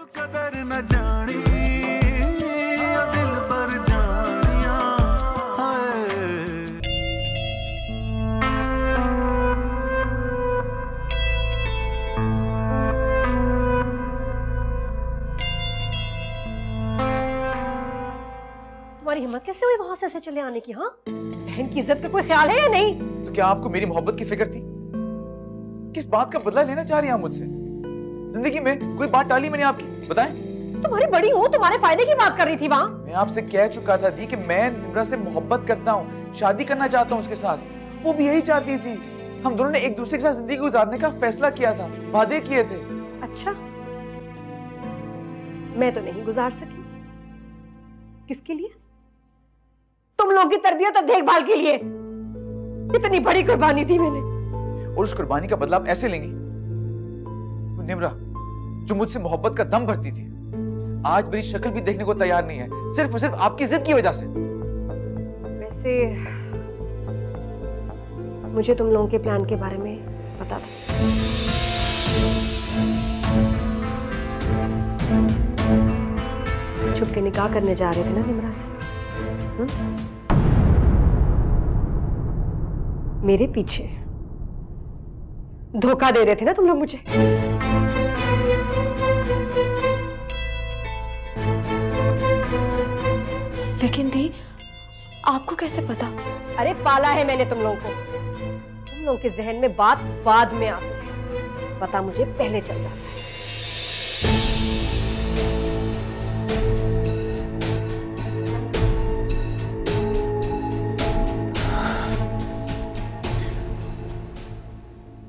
कदर न जानी दिल पर जानिया तुम्हारी हिम्मत कैसे हुई वहां से ऐसे चले आने की? हाँ, बहन की इज्जत का कोई ख्याल है या नहीं? तो क्या आपको मेरी मोहब्बत की फिक्र थी? किस बात का बदला लेना चाह रही हैं आप मुझसे? जिंदगी में कोई बात टाली मैंने आपकी? बताएं। तुम्हारी बड़ी हो, तुम्हारे फायदे की बात कर रही थी वहां। मैं आपसे कह चुका था दी कि मैं निम्रा से मोहब्बत करता हूँ, शादी करना चाहता हूँ उसके साथ। वो भी यही चाहती थी। हम दोनों ने एक दूसरे के साथ जिंदगी गुजारने का फैसला किया था, वादे किए थे। अच्छा, मैं तो नहीं गुजार सकी। किसके लिए? तुम लोगों की तरबियत और देखभाल के लिए। इतनी बड़ी कुर्बानी दी मैंने, और उस कुर्बानी का बदला आप ऐसे लेंगी? वो निम्रा जो मुझसे मोहब्बत का दम भरती थी, आज मेरी शक्ल भी देखने को तैयार नहीं है, सिर्फ और सिर्फ आपकी जिद की वजह से। वैसे मुझे तुम लोगों के प्लान के बारे में पता था। छुप के निकाह करने जा रहे थे ना निम्रा से? मेरे पीछे धोखा दे रहे थे ना तुम लोग मुझे। लेकिन दी, आपको कैसे पता? अरे पाला है मैंने तुम लोगों को। तुम लोगों के जहन में बात बाद में आती है, पता मुझे पहले चल जाता है।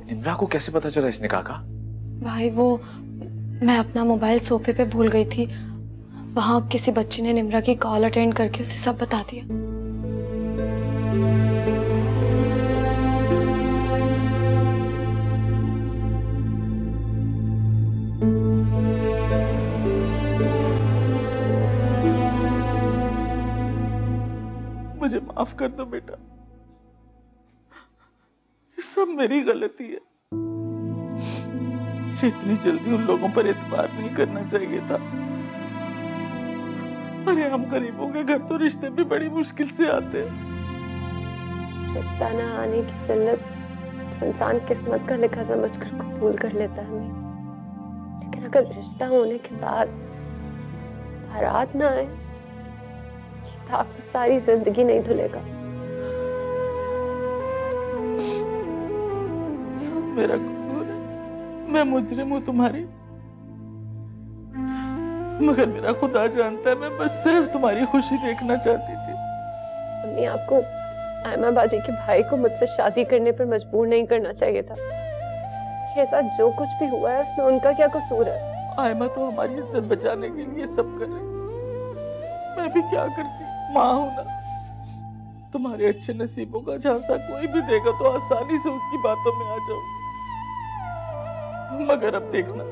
निम्रा को कैसे पता चला इस निकाह का? भाई वो, मैं अपना मोबाइल सोफे पे भूल गई थी। वहां किसी बच्ची ने निम्रा की कॉल अटेंड करके उसे सब बता दिया। मुझे माफ कर दो बेटा, ये सब मेरी गलती है। मुझे इतनी जल्दी उन लोगों पर एतबार नहीं करना चाहिए था। अरे हम गरीबों के घर तो रिश्ते भी बड़ी मुश्किल से आते हैं। रिश्ता न आने की जिल्लत तो इंसान किस्मत का लिखा समझकर कबूल कर लेता है हमें। लेकिन अगर रिश्ता होने के बाद बारात ना आए, ये दाग तो सारी जिंदगी नहीं धुलेगा। सब मेरा कसूर है, मैं मुजरिम हूँ तुम्हारी। मगर मेरा खुदा जानता है, मैं बस सिर्फ तुम्हारी खुशी देखना चाहती थी। अम्मी, आपको आयमा बाजी के भाई को मुझसे शादी करने पर मजबूर नहीं करना चाहिए था। ये साथ जो कुछ भी हुआ है उसमें उनका क्या कसूर है? आयमा तो हमारी इज्जत बचाने के लिए सब कर रही थी, मैं भी क्या करती, माँ हूं ना। तुम्हारे अच्छे नसीबों का झांसा कोई भी देगा तो आसानी से उसकी बातों में आ जाऊंगी। मगर अब देखना,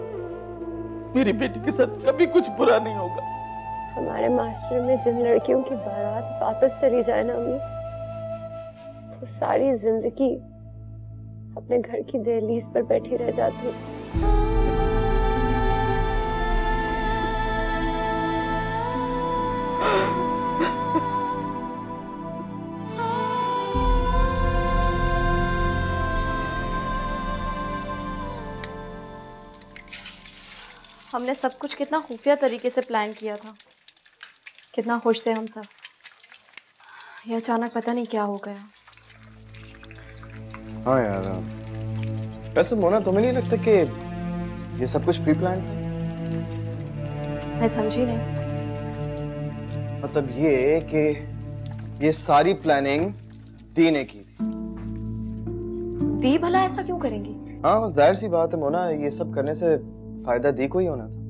मेरी बेटी के साथ कभी कुछ बुरा नहीं होगा। हमारे मास्टर में जिन लड़कियों की बारात वापस चली जाए ना अम्मी, वो सारी जिंदगी अपने घर की दहलीज पर बैठी रह जाती। हमने सब कुछ कितना खुफिया तरीके से प्लान किया था। कितना खुश थे हम सब। ये अचानक पता नहीं क्या हो गया। हाँ यार, वैसे मोना तुम्हें नहीं लगता कि ये सब कुछ प्री प्लान था? मैं समझी नहीं। मतलब ये कि ये सारी प्लानिंग दी ने की थी। दी भला ऐसा क्यों करेंगी? हाँ जाहिर सी बात है मोना, ये सब करने से फायदा दी को ही होना था।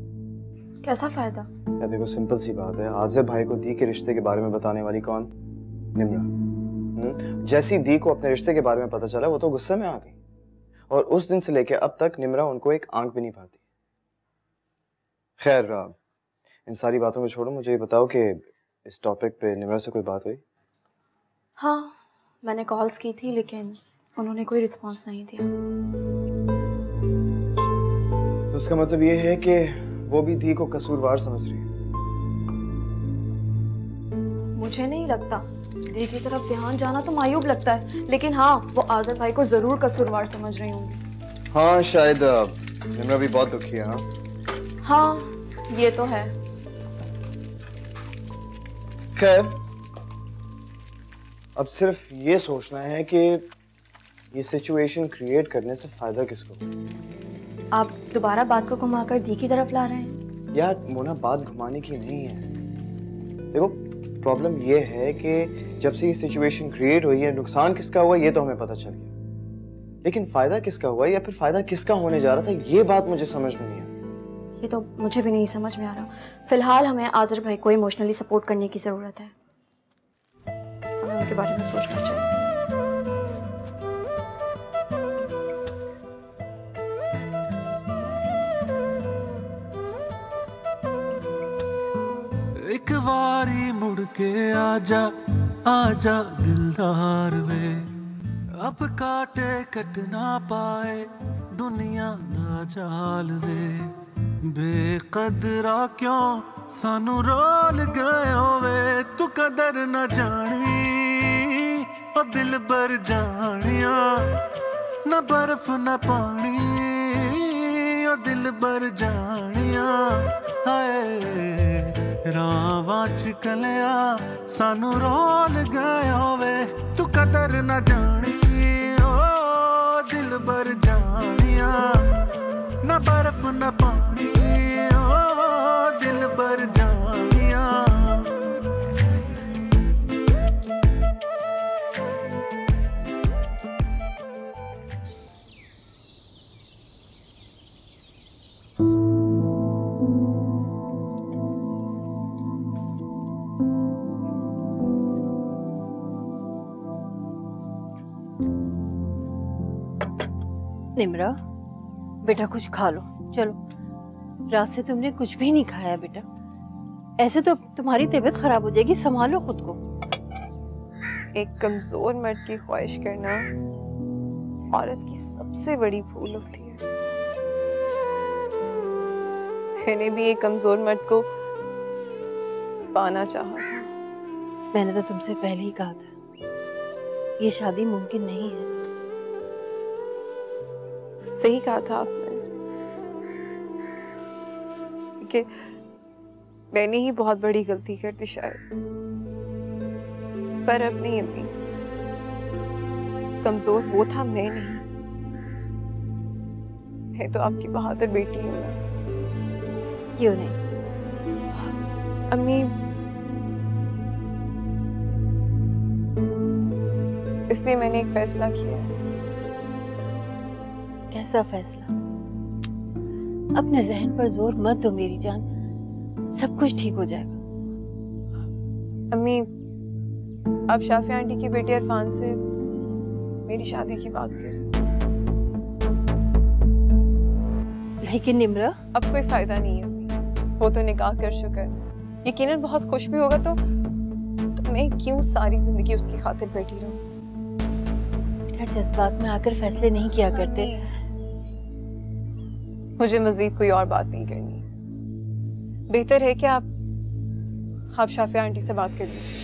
कैसा फायदा? यार देखो, सिंपल सी बात है, आजिर भाई को दी के रिश्ते के बारे में बताने वाली कौन? निम्रा। जैसी दी को अपने रिश्ते के बारे में पता चला, वो तो गुस्से में आ गई, और उस दिन से लेके अब तक निम्रा उनको एक आंख भी नहीं पाती। खैर इन सारी बातों को छोड़ो, मुझे ये बताओ कि इस टॉपिक पे निम्रा से कोई बात हुई? हाँ, मैंने कॉल्स की थी लेकिन उन्होंने कोई रिस्पॉन्स नहीं दिया। तो उसका मतलब ये है कि वो भी धी को कसूरवार समझ रही है। मुझे नहीं लगता। दी की तरफ ध्यान जाना तो मायूब लगता है, लेकिन हाँ, वो आज़र भाई को जरूर कसूरवार समझ रही होंगी। हाँ शायद निम्रा भी बहुत दुखी है। हाँ, ये तो है। खैर, अब सिर्फ ये सोचना है कि ये सिचुएशन क्रिएट करने से फायदा किसको। आप दोबारा बात को घुमाकर दी की तरफ ला रहे हैं। यार मोना, बात घुमाने की नहीं है। देखो, प्रॉब्लम ये है कि जब से ये सिचुएशन क्रिएट हुई है, नुकसान किसका हुआ ये तो हमें पता चल गया, लेकिन फायदा किसका हुआ या फिर फायदा किसका होने जा रहा था, ये बात मुझे समझ में नहीं आ रही। ये तो मुझे भी नहीं समझ में आ रहा। फिलहाल हमें आज़र भाई को इमोशनली सपोर्ट करने की जरूरत है। हमें उनके बारे में सोचना चाहिए। एक बारी मुड़ के आजा आजा दिलदार वे, अब काटे कट ना पाए दुनिया दा जाल वे। बेकदरा क्यों सानू रोल गए होवे, तू कदर न जानी ओ दिल बर जानिया, न बर्फ न पानी ओ दिल बर जानिया। हाय रावां च कलिया सानू रोल गए होवे, तू कदर न जानी ओ दिल बर जानिया, न बर्फ न पानी ओ दिल बर जानिया। निम्रा, बेटा कुछ खा लो, चलो। रात से तुमने कुछ भी नहीं खाया बेटा, ऐसे तो तुम्हारी तबीयत खराब हो जाएगी, संभालो खुद को। एक कमजोर मर्द की ख्वाहिश करना औरत की सबसे बड़ी भूल होती है। मैंने भी एक कमजोर मर्द को पाना चाहा था। मैंने तो तुमसे पहले ही कहा था, ये शादी मुमकिन नहीं है। सही कहा था आपने कि मैंने ही बहुत बड़ी गलती कर दी शायद, पर अब नहीं अम्मी, कमजोर वो था, मैं नहीं। मैं तो आपकी बहादुर बेटी हूँ ना। क्यों नहीं? अम्मी, इसलिए मैंने एक फैसला किया है। कैसा फैसला? अपने जहन पर जोर मत दो मेरी जान, सब कुछ ठीक हो जाएगा। अम्मी, आप शाफी आंटी की बेटी इरफान से मेरी शादी की बात करें। लेकिन निम्रा, अब कोई फायदा नहीं है अम्मी, वो तो निकाह कर चुका है। यकीनन बहुत खुश भी होगा, तो मैं क्यों सारी जिंदगी उसकी खातिर बैठी रहूं? बेटा, जज्बात में आकर फैसले नहीं किया करते। मुझे मजीद कोई और बात नहीं करनी। बेहतर है कि आप शाफिया आंटी से बात कर लीजिए।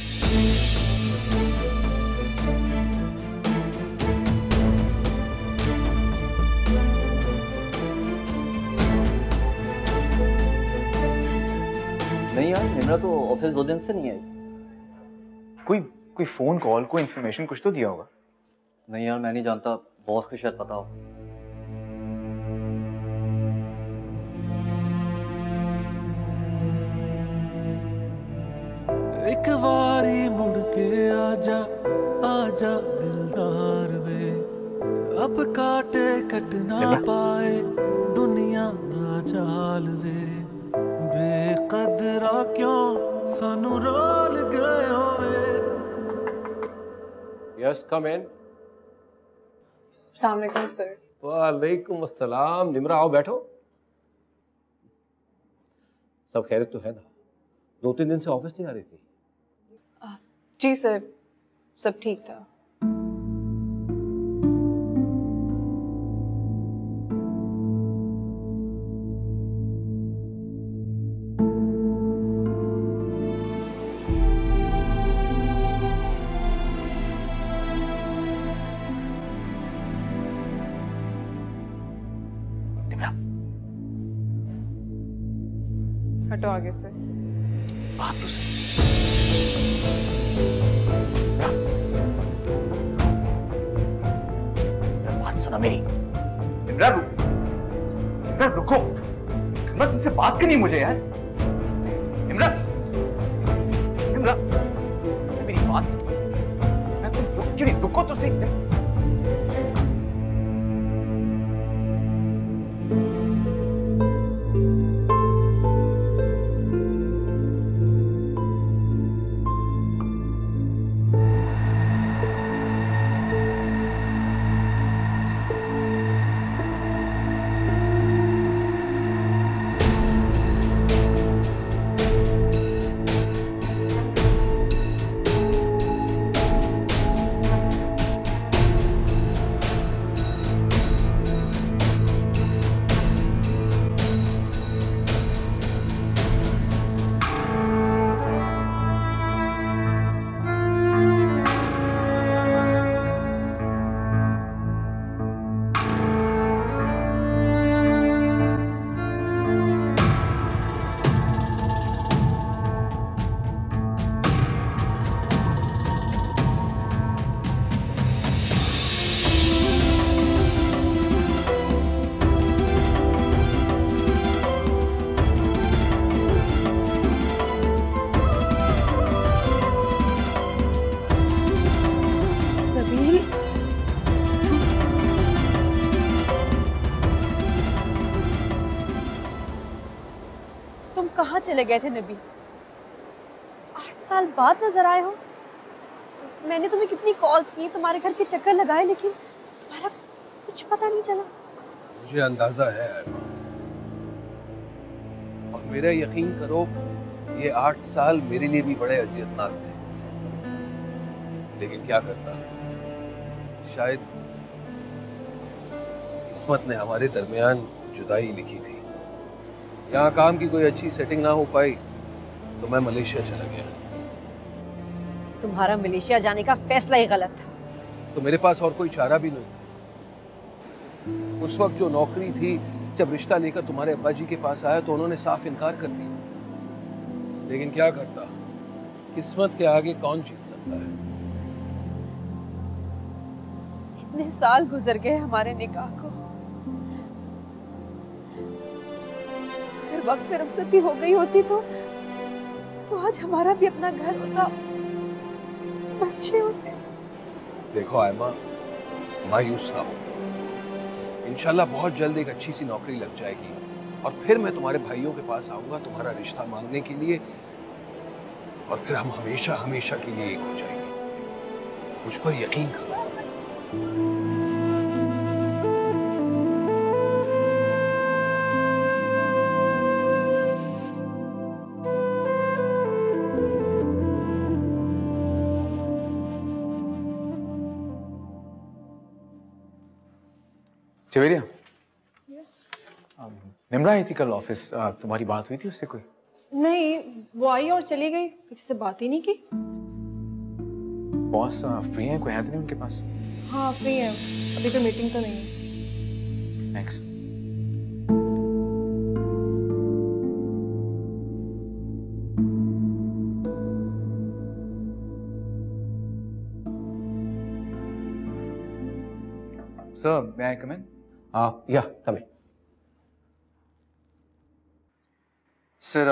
नहीं यार, निम्रा तो ऑफिस 2 दिन से नहीं आई। कोई फोन कॉल, कोई इन्फॉर्मेशन कुछ तो दिया होगा। नहीं यार, मैं नहीं जानता, बॉस को शायद पता हो। एक बारी मुड़ के आजा आजा दिलदार वे, अब काटे कट ना पाए दुनिया दा जाल वे। बेकदरा क्यों सानू रोल गए होवे। यस, कम इन। अस्सलाम वालेकुम सर। वालेकुम अस्सलाम। निम्रा, आओ बैठो। सब खैरियत तो है ना? 2-3 दिन से ऑफिस नहीं आ रही थी? जी सर, सब ठीक था। हटो आगे से। बात तो सुन। बात सुना मेरी। इमरान रुको। इमरान तुमसे बात करनी है मुझे यार। इमरान मेरी बात सुनो। तुम क्यों नहीं रुको तो सही। कहाँ चले गए थे नबी? 8 साल बाद नजर आए हो। मैंने तुम्हें कितनी कॉल्स की, तुम्हारे घर के चक्कर लगाए, लेकिन तुम्हारा कुछ पता नहीं चला। मुझे अंदाजा है आयमा, और मेरा यकीन करो ये 8 साल मेरे लिए भी बड़े अज़ियतनाक थे, लेकिन क्या करता, शायद किस्मत ने हमारे दरमियान जुदाई लिखी थी। यहाँ काम की कोई अच्छी सेटिंग ना हो पाई तो मैं मलेशिया चला गया। तुम्हारा मलेशिया जाने का फैसला ही गलत था। तो मेरे पास और कोई चारा भी नहीं। उस वक्त जो नौकरी थी, जब रिश्ता लेकर तुम्हारे अब्बा जी के पास आया तो उन्होंने साफ इनकार कर दिया, लेकिन क्या करता, किस्मत के आगे कौन जीत सकता है। इतने साल गुजर गए हमारे निकाह को, अगर वक्त पे रुखसती हो गई होती तो आज हमारा भी अपना घर होता, बच्चे होते। देखो आयमा, मायूस ना हो, इंशाल्लाह बहुत जल्द एक अच्छी सी नौकरी लग जाएगी और फिर मैं तुम्हारे भाइयों के पास आऊंगा तुम्हारा रिश्ता मांगने के लिए, और फिर हम हमेशा हमेशा के लिए एक हो जाएंगे। मुझ पर यकीन करो। चवेरिया, निम्रा आई थी कल ऑफिस, तुम्हारी बात हुई थी उससे कोई? नहीं, वो आई और चली गई, किसी से बात ही नहीं की। बॉस फ्री हैं, कोई है तो नहीं उनके पास? हाँ फ्री है, अभी कोई मीटिंग तो नहीं है। Thanks. Sir, may I come in? या कम इन। सर,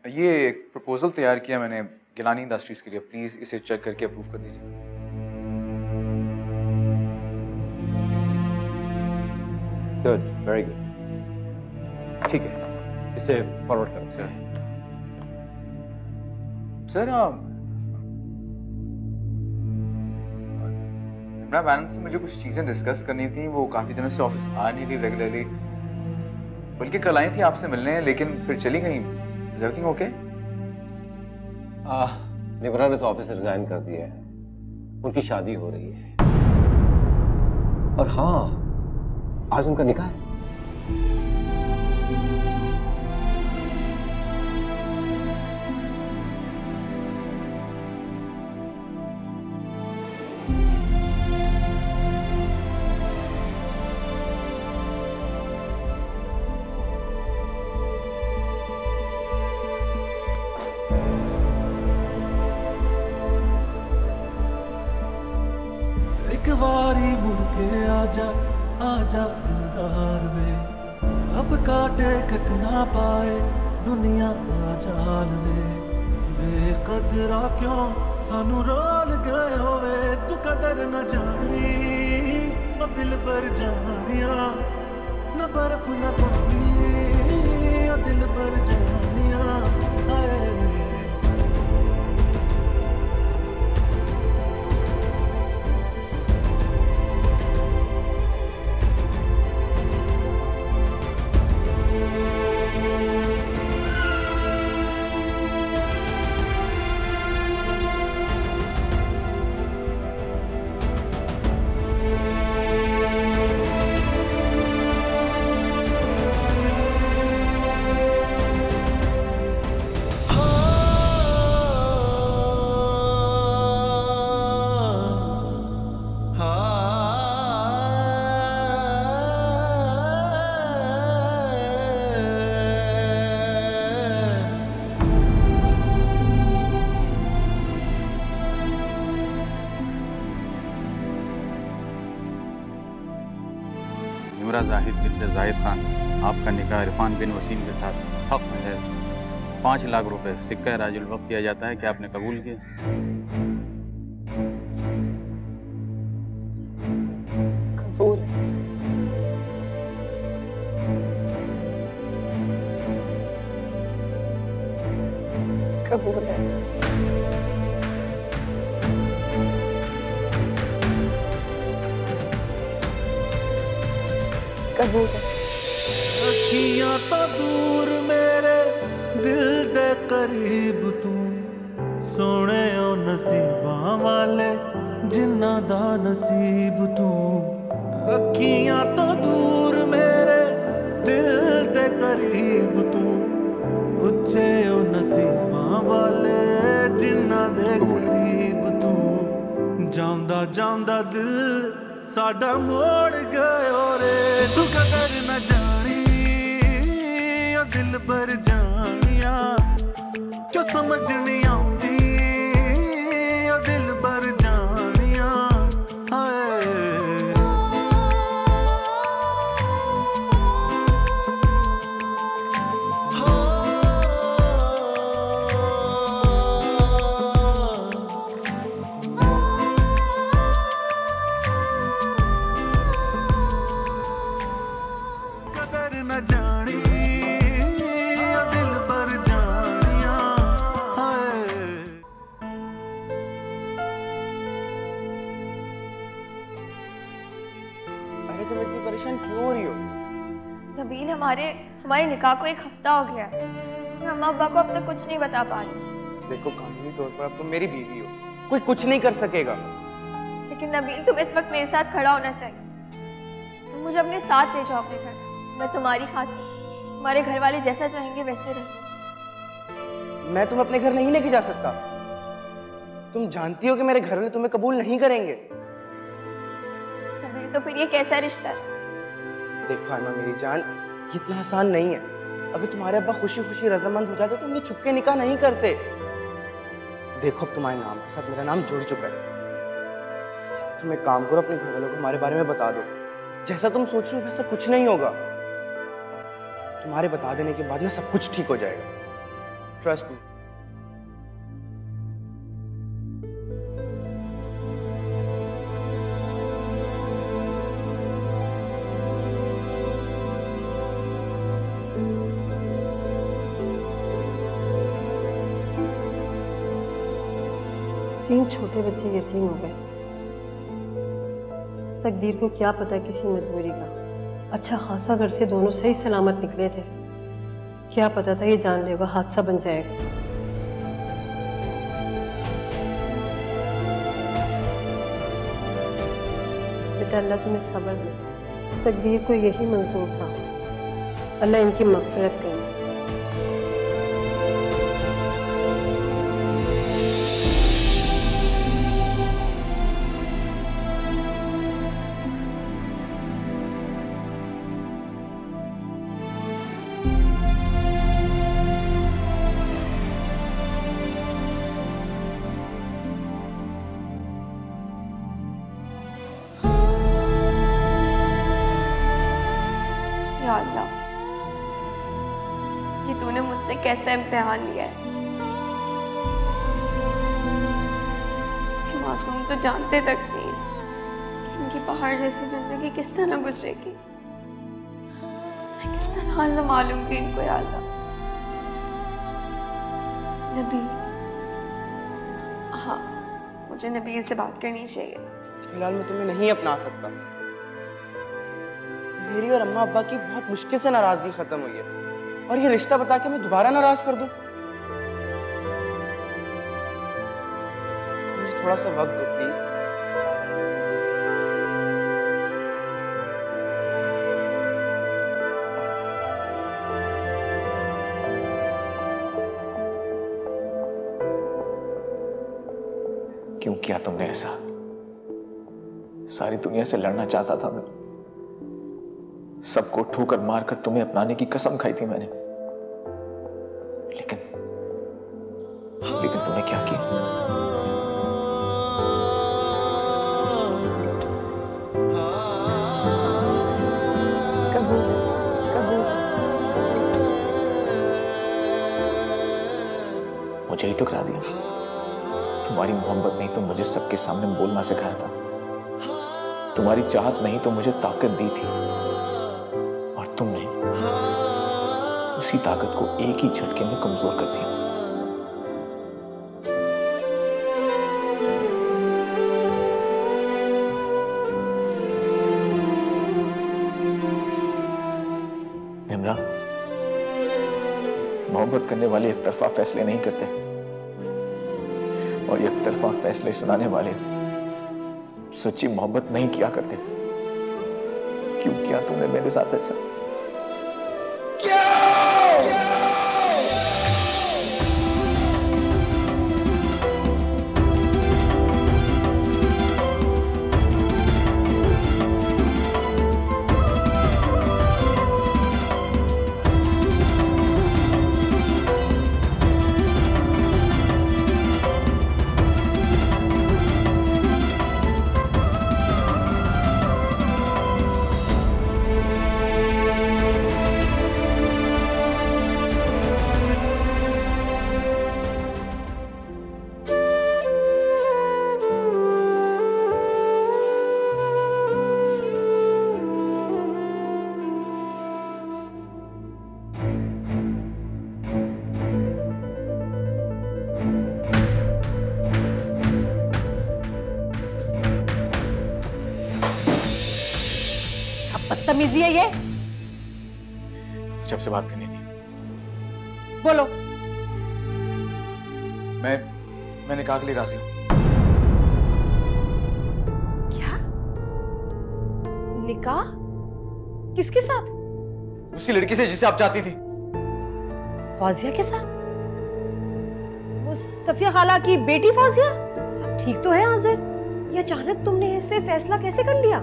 ये एक प्रपोजल तैयार किया मैंने गिलानी इंडस्ट्रीज के लिए, प्लीज इसे चेक करके अप्रूव कर दीजिए। गुड, वेरी गुड, ठीक है, इसे फॉरवर्ड करो। सर मैडम से मुझे कुछ चीजें डिस्कस करनी थी, वो काफी दिनों से ऑफिस आ नहीं रही रेगुलरली, बल्कि कल आई थी आपसे मिलने, लेकिन फिर चली गई। Is everything okay? निम्रा ने तो ऑफिस से रिजाइन कर दिया है, उनकी शादी हो रही है, और हाँ आज उनका निकाह है। के आजा आजा दिलदार वे, अब काटे कट ना पाए दुनिया ना जाल वे। बेकदरा क्यों सानू रोल गए होवे, तू कदर न जानी ओ दिल पर जानिया, न बर्फ न पानी ओ दिल पर जानिया। हाय निम्रा जाहिद बिन जाहिद खान, आपका निकाह इरफान बिन वसीम के साथ हक में है। 5 लाख रुपए सिक्का राजुल वक्त किया जाता है। क्या आपने कबूल किया? कबूल। कबूल है। कबूल है। अखियां तो दूर मेरे दिल दे करीब तू, सोने ओ नसीबां वाले जिन्ना दा नसीब तू। अखियां तो दूर मेरे दिल दे करीब तू, उच्चे ओ नसीबां वाले जिन्ना दे करीब तू। जांदा जांदा दिल साडा मोड़ गयो रे, तू कदर न जानी ओ दिल पर जानिया, क्यों समझ नहीं आती ओ दिल पर जानिया। हाय जानी दिल पर जानिया। अरे तुम इतनी परेशान क्यों हो रही हो? नबील, हमारे निकाह को 1 हफ्ता हो गया है। हम अब्बा को अब तक कुछ नहीं बता पा रहे। देखो कानूनी तौर पर अब तुम मेरी बीवी हो, कोई कुछ नहीं कर सकेगा। लेकिन नबील, तुम इस वक्त मेरे साथ खड़ा होना चाहिए। तुम मुझे अपने साथ ले जाओ अपने घर। मैं तुम्हारी खातिर, तुम्हारे घर वाले जैसा चाहेंगे वैसे रहेंगे। मैं तुम्हें अपने घर नहीं लेके जा सकता। तुम जानती हो कि मेरे घर वाले तुम्हें कबूल नहीं करेंगे। नबील, तो फिर ये कैसा रिश्ता है? देखो आयमा मेरी जान, ये इतना आसान नहीं है। अगर तुम्हारे अब्बा खुशी खुशी रजामंद हो जाते तो उनके छुपके निकाह नहीं करते। देखो अब तुम्हारे नाम के साथ मेरा नाम जुड़ चुका है। तुम एक काम करो, अपने घर वालों को हमारे बारे में बता दो। जैसा तुम सोच रहे हो वैसा कुछ नहीं होगा। तुम्हारे बता देने के बाद ना सब कुछ ठीक हो जाएगा। Trust me. तीन छोटे बच्चे यतीम हो गए। तकदीर को क्या पता किसी मजबूरी का। अच्छा खासा घर से दोनों सही सलामत निकले थे। क्या पता था ये जानलेवा हादसा बन जाएगा। बेटा अल्लाह तुम्हें सब्र दे। तकदीर को यही मंजूर था। अल्लाह इनकी मग़फ़िरत करे। कैसा इम्तिहान लिया है। मासूम तो जानते तक नहीं कि इनकी पहाड़ जैसी जिंदगी किस तरह गुजरेगी। मैं किस तरह संभालूंगी लूंगी इनको या अल्लाह। नबील, हाँ मुझे नबील से बात करनी चाहिए। फिलहाल मैं तुम्हें नहीं अपना सकता। मेरी और अम्मा अब्बा की बहुत मुश्किल से नाराजगी खत्म हुई है और ये रिश्ता बता के मैं दोबारा नाराज कर दूं? मुझे थोड़ा सा वक्त दो प्लीज। क्यों किया तुमने ऐसा? सारी दुनिया से लड़ना चाहता था मैं, सबको ठोकर मारकर तुम्हें अपनाने की कसम खाई थी मैंने, लेकिन तुमने क्या किया? मुझे ही ठुकरा दिया। तुम्हारी मोहब्बत नहीं तो मुझे सबके सामने बोलना सिखाया था, तुम्हारी चाहत नहीं तो मुझे ताकत दी थी, और तुमने उसी ताकत को एक ही झटके में कमजोर कर दिया। निम्रा, मोहब्बत करने वाले एक तरफा फैसले नहीं करते, और एक तरफा फैसले सुनाने वाले सच्ची मोहब्बत नहीं किया करते। क्यों किया तुमने मेरे साथ ऐसा? बदतमीजी है ये। जब से बात करनी थी। बोलो। मैं निकाह के लिए राजी हूं। क्या? निकाह? किसके साथ? उसी लड़की से जिसे आप चाहती थी। फाजिया के साथ? वो सफिया खाला की बेटी फाजिया? सब ठीक तो है आजिर? ये अचानक तुमने ऐसे फैसला कैसे कर लिया?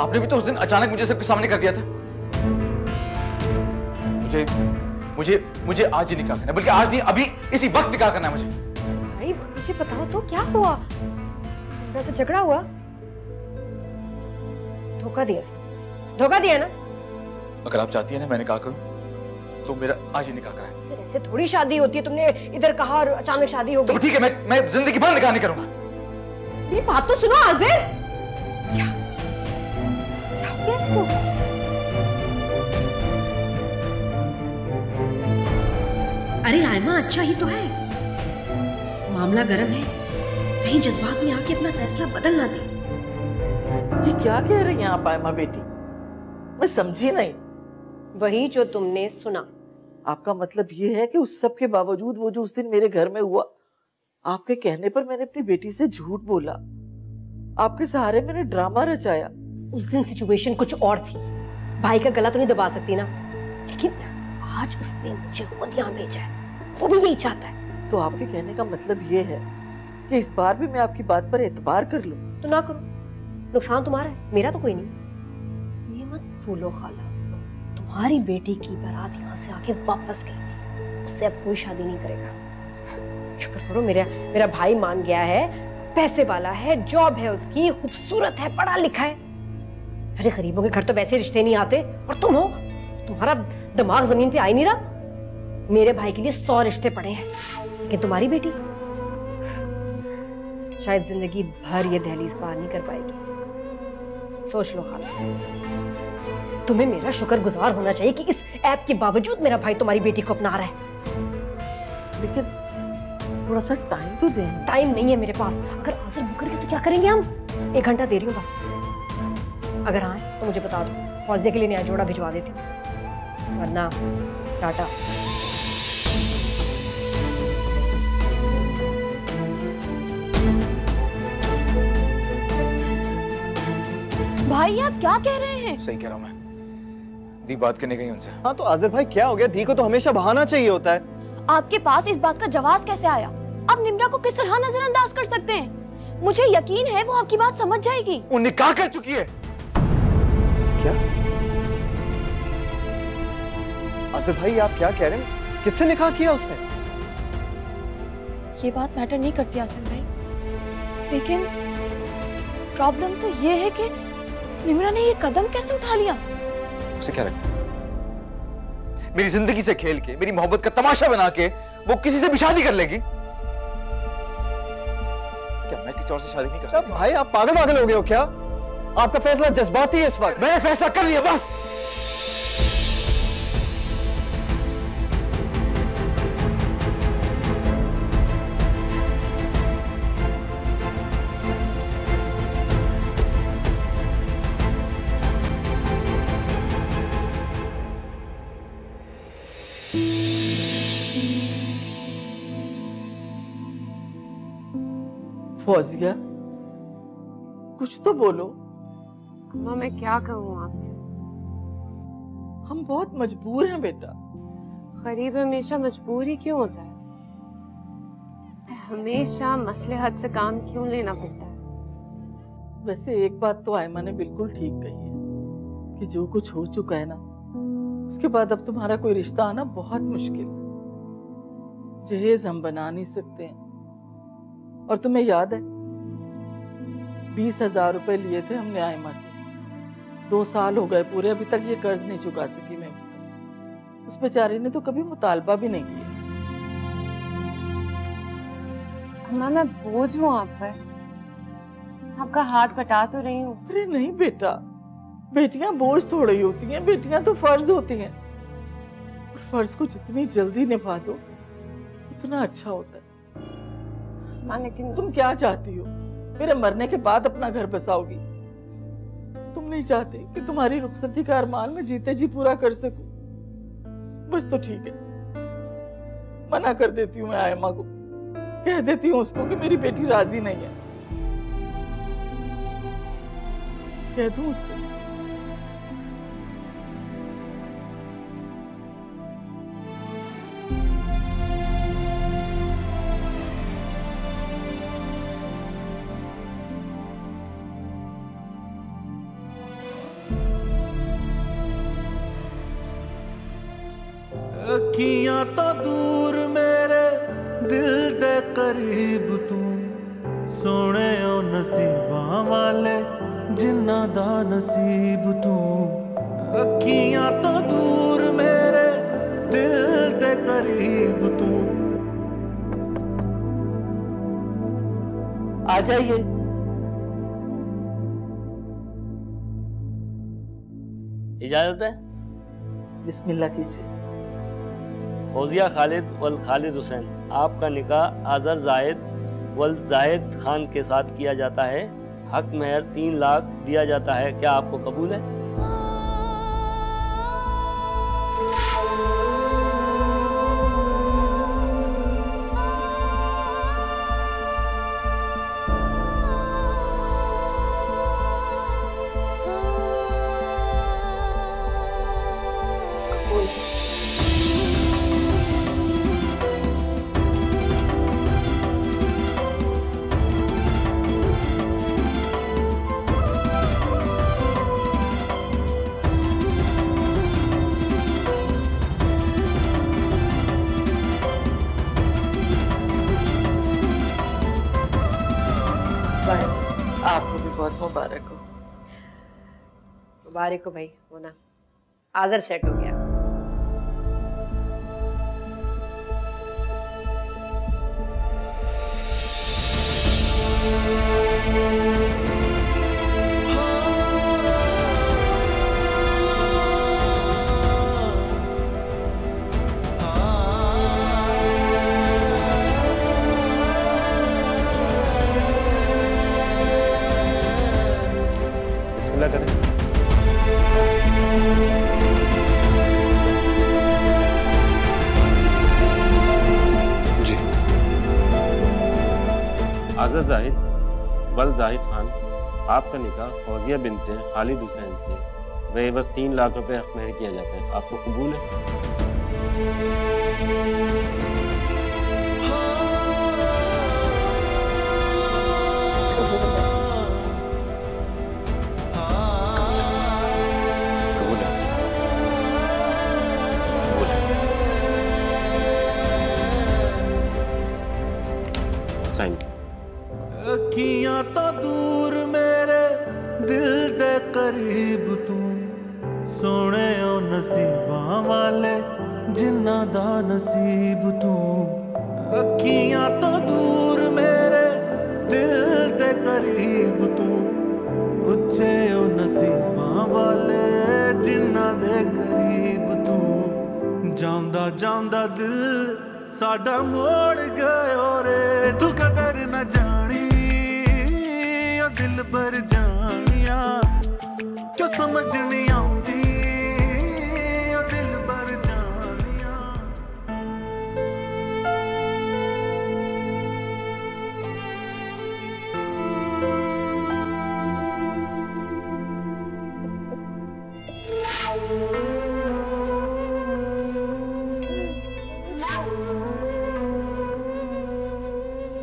आपने भी तो उस दिन अचानक मुझे सबके सामने कर दिया था। मुझे आज ही निकाह करना है, बल्कि आज नहीं अभी इसी वक्त निकाह करना है मुझे। भाई मुझे बताओ तो क्या हुआ? निम्रा से झगड़ा हुआ? धोखा दिया उसने? धोखा दिया ना? अगर आप चाहती है ना मैं निकाह करूं तो मेरा आज ही निकाह कराएं। ऐसे थोड़ी शादी होती है। तुमने इधर कहा और अचानक शादी हो गई। तो ठीक है, मैं जिंदगी भर निकाह नहीं करूंगा। मेरी बात तो सुनो आजिर। क्या हो गया इसको? अरे आयमा अच्छा ही तो है, मामला गर्म है, कहीं जज्बात में आके अपना फैसला बदल ना दे। ये क्या कह रही हैं आप आयमा बेटी? मैं समझी नहीं। वही जो तुमने सुना। आपका मतलब ये है कि उस सब के बावजूद वो जो उस दिन मेरे घर में हुआ, आपके कहने पर मैंने अपनी बेटी से झूठ बोला, आपके सहारे मैंने ड्रामा रचाया। उस दिन सिचुएशन कुछ और थी। भाई का गला तो नहीं दबा सकती ना, लेकिन आज उसने मुझे खुद यहाँ भेजा है, वो भी यही चाहता है। तो आपके कहने का मतलब ये है कि इस बार भी मैं आपकी बात पर एतबार कर लूं? तो ना करो, नुकसान तुम्हारा है, मेरा तो कोई नहीं। ये मत भूलो खाला, तुम्हारी बेटी की बारात यहाँ से आके वापस गई थी, उससे अब कोई शादी नहीं करेगा। शुक्र करो मेरा भाई मान गया है, पैसे वाला है, जॉब है उसकी, खूबसूरत है, पढ़ा लिखा है। अरे गरीबों के घर तो वैसे रिश्ते नहीं आते, और तुम हो, तुम्हारा दिमाग जमीन पे आ ही नहीं रहा। मेरे भाई के लिए 100 रिश्ते पड़े हैं, लेकिन तुम्हारी बेटी शायद जिंदगी भर ये दहलीज पार नहीं कर पाएगी। सोच लो खाला, तुम्हें मेरा शुक्रगुजार होना चाहिए कि इस ऐप के बावजूद मेरा भाई तुम्हारी बेटी को अपना रहा है। लेकिन थोड़ा सा टाइम तो दें। टाइम नहीं है मेरे पास। अगर आजर मुकर गए तो क्या करेंगे हम? 1 घंटा दे रही हूँ बस। अगर आए तो मुझे बता दो, फौजिया के लिए नया जोड़ा भिजवा देती हूँ, वरना टाटा। भाई आप क्या कह रहे हैं? सही कह रहा हूँ मैं। दी बात करने गई उनसे। हाँ तो आज़िर भाई क्या हो गया? दी को तो हमेशा बहाना चाहिए होता है। आपके पास इस बात का जवाब कैसे आया? आप निम्रा को किस तरह नजरअंदाज कर सकते हैं? मुझे यकीन है वो आपकी बात समझ जाएगी। वो निकाह कर चुकी है। क्या? आज़िर भाई आप क्या कह रहे हैं? किससे निकाह किया उसने? ये बात मैटर नहीं करती आसिम भाई, लेकिन प्रॉब्लम तो ये है कि निम्रा ने ये कदम कैसे उठा लिया? उसे क्या लगता है मेरी जिंदगी से खेल के, मेरी मोहब्बत का तमाशा बना के वो किसी से भी शादी कर लेगी? क्या मैं किसी और से शादी नहीं कर सकता? भाई आप पागल हो गए हो क्या? आपका फैसला जज्बाती है इस वक्त। मैंने फैसला कर लिया बस। फौजिया कुछ तो बोलो। अम्मा मैं क्या कहूँ आपसे? हम बहुत मजबूर हैं बेटा। गरीब हमेशा मजबूर ही क्यों होता है? उसे हमेशा मसले हद से काम क्यों लेना पड़ता है? वैसे एक बात तो आयमा ने बिल्कुल ठीक कही है कि जो कुछ हो चुका है ना, उसके बाद अब तुम्हारा कोई रिश्ता आना बहुत मुश्किल है। जहेज हम बना नहीं सकते हैं। और तुम्हें याद है 20,000 रुपए लिए थे हमने आयमा से। 2 साल हो गए पूरे, अभी तक ये कर्ज नहीं चुका सकी मैं उसका। उस बेचारे ने तो कभी मुतालबा भी नहीं किया। अम्मा मैं बोझ हूँ आप पर, आपका हाथ बटा तो रही हूँ। अरे नहीं बेटा, बेटियां बोझ थोड़ी होती हैं, बेटियां तो फर्ज होती हैं। और फर्ज को जितनी जल्दी निभा दो उतना अच्छा होता है। लेकिन तुम क्या चाहती हो? मेरे मरने के बाद अपना घर बसाओगी? तुम नहीं चाहती कि तुम्हारी रुखसती का अरमान मैं जीते जी पूरा कर सकूं? बस तो ठीक है, मना कर देती हूँ मैं आयमा को। कह देती हूँ उसको कि मेरी बेटी राजी नहीं है। कह दूं उससे? अखियां तो दूर मेरे दिल दे करीब तू, सोने ओ नसीबां वाले जिन्ना दा नसीब तू। अखियां तो दूर मेरे दिल दे करीब तू। आ जाइए। इजाजत है? बिस्मिल्लाह कीजिए। फौजिया खालिद वल खालिद हुसैन, आपका निकाह आज़र जाहिद वल जाहिद खान के साथ किया जाता है। हक महर 3 लाख दिया जाता है। क्या आपको कबूल है? आपको भी बहुत मुबारक हो। मुबारक हो भाई। वो ना आज़र सेट हो गया। आज़र जाहिद वल जाहिद खान, आपका निकाह फौजिया बिनते खालिद हुसैन से बेबस 3 लाख रुपए हक महर किया जाता है। आपको कबूल है? साइन। अखियां तो दूर मेरे दिल दे करीब तू, सोने ओ नसीबां वाले जिन्ना दा नसीब तू। अखियां तो दूर मेरे दिल दे करीब तू, उच्चे ओ नसीबां वाले जिन्ना दे करीब तू। जांदा जांदा दिल साडा मोड़ गयो रे, तू कदर न जानी ओ दिल भर जानिया, क्यों समझ नहीं आउंदी ओ दिल भर जानिया।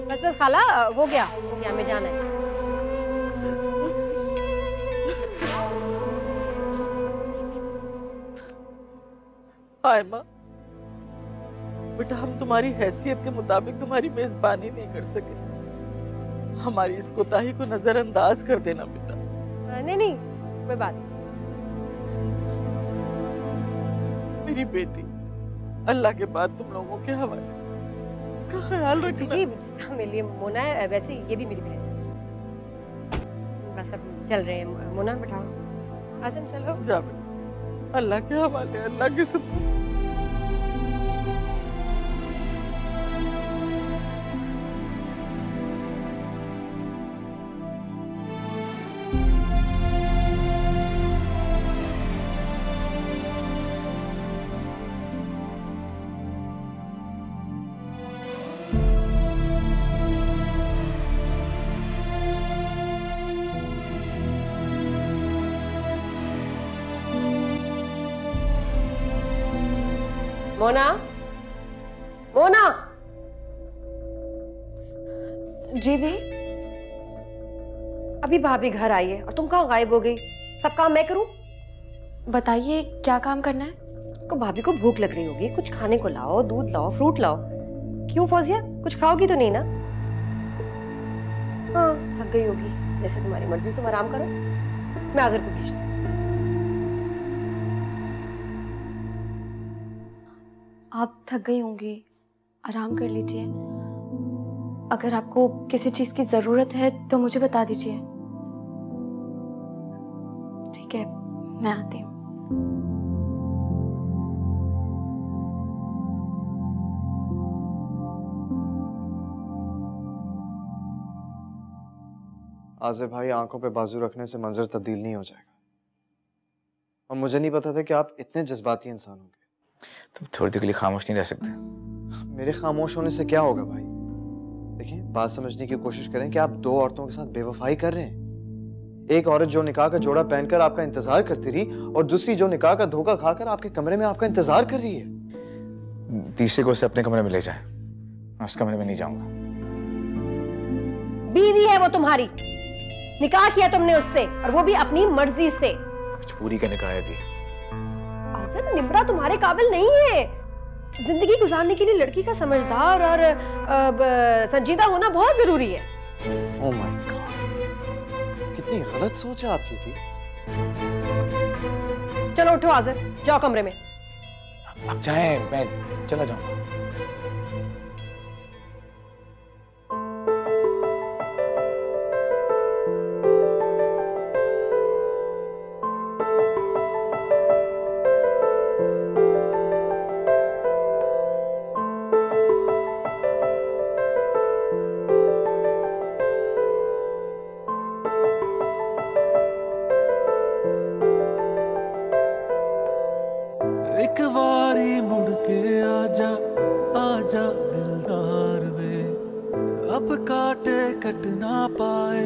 बस खाला, हो गया हमें जाना है। आयमा बेटा, हम तुम्हारी हैसियत के मुताबिक तुम्हारी मेजबानी नहीं कर सके। हमारी इस कोताही को नजरअंदाज कर देना बेटा। नहीं नहीं, कोई बात नहीं। मेरी बेटी अल्लाह के बाद तुम लोगों के हवाले, इसका ख्याल रखना। जी मेरे लिए मोना है, वैसे ये भी मेरी बहन है। बस अब चल रहे हैं। मोना बैठाओ, आसिम चलो। जा बेटा, अल्लाह के हवाले, अल्लाह के सुपुर्द। मोना, मोना। जी दी। अभी भाभी घर आई है और तुम कहाँ गायब हो गई? सब काम मैं करूं? बताइए क्या काम करना है? उसको भाभी को भूख लग रही होगी, कुछ खाने को लाओ, दूध लाओ, फ्रूट लाओ। क्यों फौजिया, कुछ खाओगी तो नहीं ना? हाँ, थक गई होगी, जैसे तुम्हारी मर्जी, तुम आराम करो, मैं आज़र को भेजती हूँ। आप थक गई होंगी, आराम कर लीजिए। अगर आपको किसी चीज की जरूरत है तो मुझे बता दीजिए। ठीक है, मैं आती हूँ। आज़िर भाई, आंखों पे बाजू रखने से मंजर तब्दील नहीं हो जाएगा। और मुझे नहीं पता था कि आप इतने जज्बाती इंसान होंगे। तुम थोड़ी देर के लिए खामोश नहीं रह सकते? मेरे खामोश होने से क्या होगा भाई? देखिए, बात समझने की कोशिश करें कि आप 2 औरतों के साथ बेवफाई कर रहे हैं। एक औरत जो निकाह का जोड़ा पहनकर आपका इंतजार करती रही और दूसरी जो निकाह का धोखा खाकर आपके कमरे में आपका इंतजार कर रही है। तीसरे को उसे अपने कमरे में ले जाए, मैं उस कमरे में नहीं जाऊंगा। बीवी है वो तुम्हारी, निकाह किया तुमने उससे, और वो भी अपनी मर्जी से। मजबूरी का निकाह है दी। आज़र, निब्रा तुम्हारे काबिल नहीं है। जिंदगी गुजारने के लिए लड़की का समझदार और संजीदा होना बहुत जरूरी है। ओह माय गॉड, कितनी गलत सोच है आपकी थी। चलो उठो आज़र, जाओ कमरे में। अब जाएं, मैं चला जाऊंगा। एक बारी मुड़ के आजा, अब काटे कट ना पाए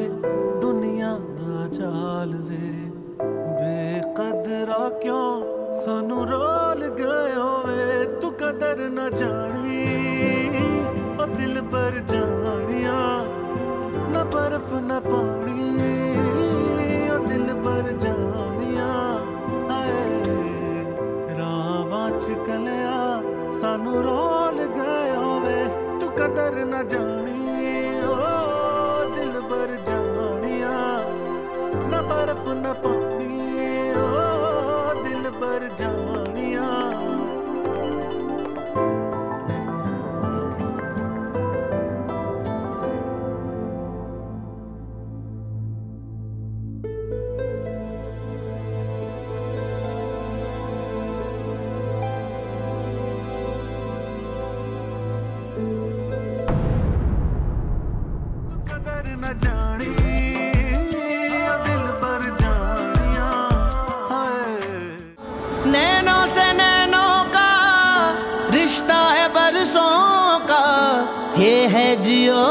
दुनिया दा जाल वे बेकदरा क्यों सानू रोल गए होवे तू कदर न जानी ओ दिल पर जानिया न बर्फ न पानी ओ दिल पर जानिया रावां च कलिया सानू रोल गए होवे तू कदर न जानी ओ दिल पर जानिया न बर्फ न पानी ओ दिल पर जानिया कदर न जानी दिल पर जानिया नैनों से नैनों का रिश्ता है बरसों का ये है जियो